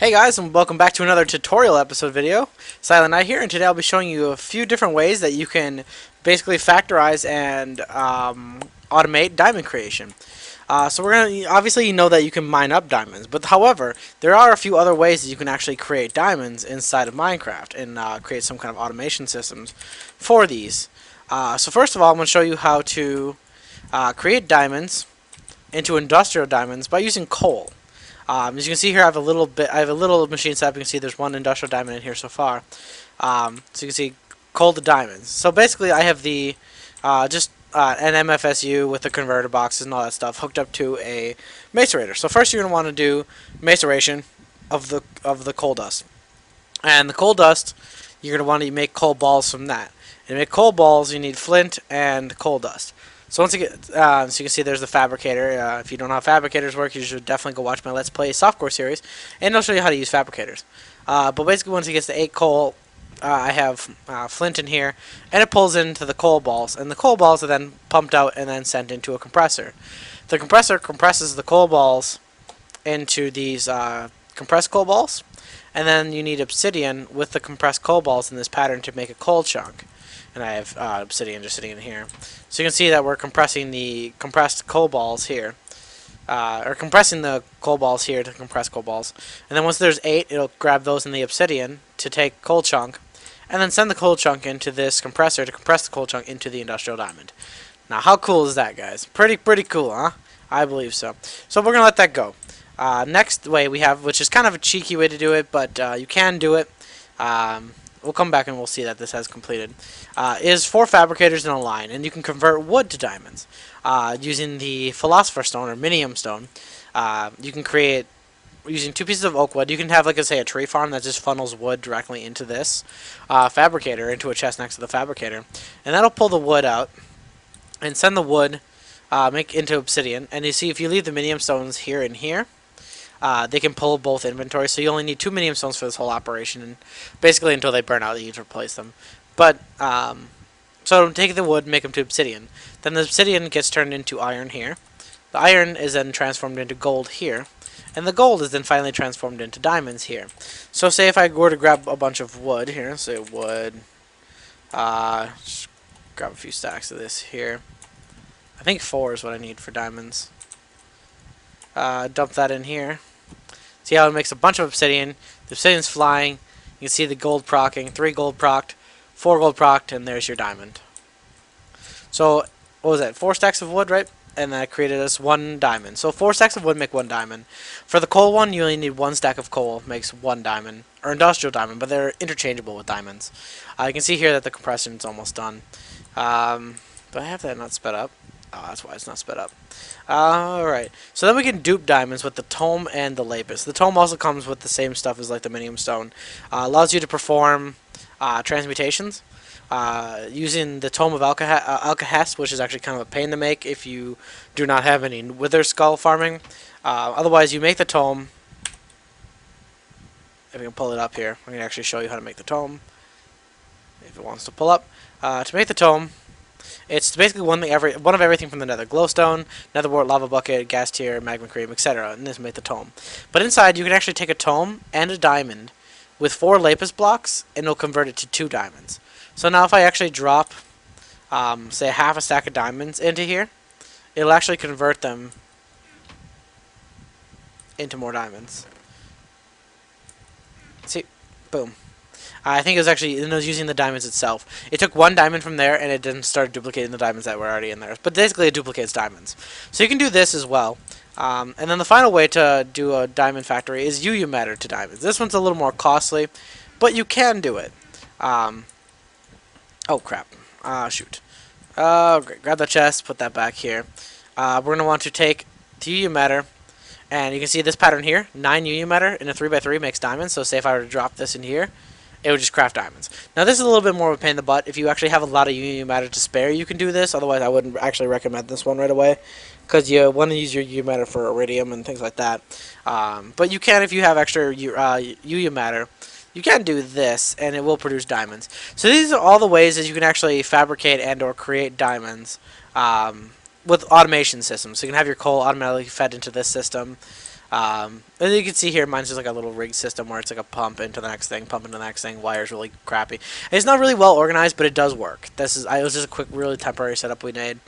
Hey guys, and welcome back to another tutorial episode video. Silent Knight here, and today I'll be showing you a few different ways that you can basically factorize and automate diamond creation. So we're gonna obviously you know that you can mine up diamonds, but however, there are a few other ways that you can actually create diamonds inside of Minecraft and create some kind of automation systems for these. So first of all, I'm going to show you how to create diamonds into industrial diamonds by using coal. As you can see here, I have a little machine set up. You can see there's one industrial diamond in here so far. So you can see coal to diamonds. So basically, I have the an MFSU with the converter boxes and all that stuff hooked up to a macerator. So first, you're going to want to do maceration of the coal dust, and the coal dust you're going to want to make coal balls from that. And to make coal balls, you need flint and coal dust. So once you get, so you can see there's the fabricator. If you don't know how fabricators work, you should definitely go watch my Let's Play softcore series, and I'll show you how to use fabricators. But basically, once it gets to 8 coal, I have flint in here, and it pulls into the coal balls, and the coal balls are then pumped out and then sent into a compressor. The compressor compresses the coal balls into these compressed coal balls, and then you need obsidian with the compressed coal balls in this pattern to make a coal chunk. And I have obsidian just sitting in here. So you can see that we're compressing the compressed coal balls here. Or compressing the coal balls here to compress coal balls. And then once there's 8, it'll grab those in the obsidian to take coal chunk. And then send the coal chunk into this compressor to compress the coal chunk into the industrial diamond. Now how cool is that, guys? Pretty cool, huh? I believe so. So we're going to let that go. Next way we have, which is kind of a cheeky way to do it, but you can do it. We'll come back and we'll see that this has completed. Is 4 fabricators in a line, and you can convert wood to diamonds using the Philosopher's Stone or Minium Stone. You can create using 2 pieces of oak wood. You can have, like I say, a tree farm that just funnels wood directly into this fabricator, into a chest next to the fabricator, and that'll pull the wood out and send the wood make into obsidian. And you see, if you leave the Minium Stones here and here, they can pull both inventories, so you only need 2 Minium Stones for this whole operation, and basically until they burn out, you need to replace them. But, so take the wood, make them to obsidian. Then the obsidian gets turned into iron here. The iron is then transformed into gold here. And the gold is then finally transformed into diamonds here. So say if I were to grab a bunch of wood here, say wood, just grab a few stacks of this here. I think 4 is what I need for diamonds. Dump that in here. See how it makes a bunch of obsidian. The obsidian's flying. You can see the gold procking. 3 gold procced, 4 gold procced, and there's your diamond. So, what was that? 4 stacks of wood, right? And that created us 1 diamond. So 4 stacks of wood make 1 diamond. For the coal one, you only need 1 stack of coal. Makes 1 diamond. Or industrial diamond, but they're interchangeable with diamonds. You can see here that the compression is almost done. Do I have that not sped up? Oh, that's why it's not sped up. Alright, so then we can dupe diamonds with the tome and the lapis. The tome also comes with the same stuff as like the Minium Stone. Allows you to perform transmutations using the tome of Alcahest, which is actually kind of a pain to make if you do not have any wither skull farming. Otherwise, you make the tome. If we can pull it up here, I'm going to actually show you how to make the tome. If it wants to pull up. To make the tome, it's basically one of everything from the nether. Glowstone, nether wart, lava bucket, gas tier, magma cream, etc. And this make the tome. But inside, you can actually take a tome and a diamond with 4 lapis blocks, and it'll convert it to 2 diamonds. So now if I actually drop, say, half a stack of diamonds into here, it'll actually convert them into more diamonds. See? Boom. I think it was actually, it was using the diamonds itself. It took 1 diamond from there, and it didn't start duplicating the diamonds that were already in there. But basically, it duplicates diamonds. So you can do this as well. And then the final way to do a diamond factory is UU matter to diamonds. This one's a little more costly, but you can do it. Oh, crap. Shoot. Great. Grab that chest, put that back here. We're going to want to take the UU matter, and you can see this pattern here. 9 UU matter in a 3x3 makes diamonds. So say if I were to drop this in here, it would just craft diamonds. Now this is a little bit more of a pain in the butt. If you actually have a lot of UU matter to spare, you can do this. Otherwise, I wouldn't actually recommend this one right away, because you want to use your UU matter for iridium and things like that. But you can, if you have extra UU matter, you can do this, and it will produce diamonds. So these are all the ways that you can actually fabricate and or create diamonds with automation systems. So you can have your coal automatically fed into this system. And you can see here, mine's just like a little rig system where it's like a pump into the next thing, pump into the next thing. Wire's really crappy. It's not really well organized, but it does work. It was just a quick, really temporary setup we made.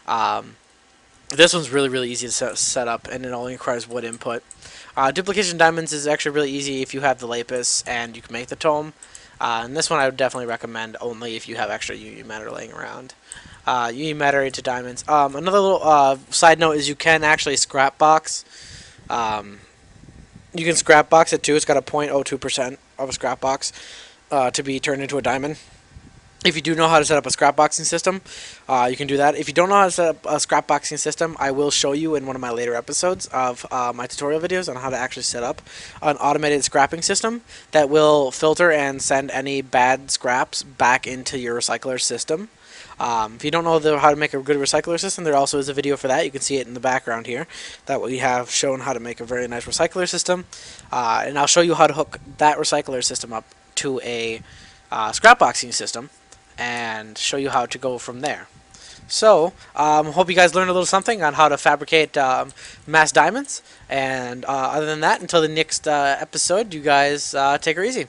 Um, this one's really easy to set up, and it only requires wood input. Duplication diamonds is actually really easy if you have the lapis and you can make the tome. And this one I would definitely recommend only if you have extra UU matter laying around. UU matter into diamonds. Another little side note is you can actually scrap box. You can scrap box it too. It's got a 0.02% of a scrap box to be turned into a diamond. If you do know how to set up a scrapboxing system, you can do that. If you don't know how to set up a scrapboxing system, I will show you in one of my later episodes of my tutorial videos on how to actually set up an automated scrapping system that will filter and send any bad scraps back into your recycler system. If you don't know how to make a good recycler system, there also is a video for that. You can see it in the background here that we have shown how to make a very nice recycler system. And I'll show you how to hook that recycler system up to a scrapboxing system and show you how to go from there. So, hope you guys learned a little something on how to fabricate mass diamonds. And other than that, until the next episode, you guys take her easy.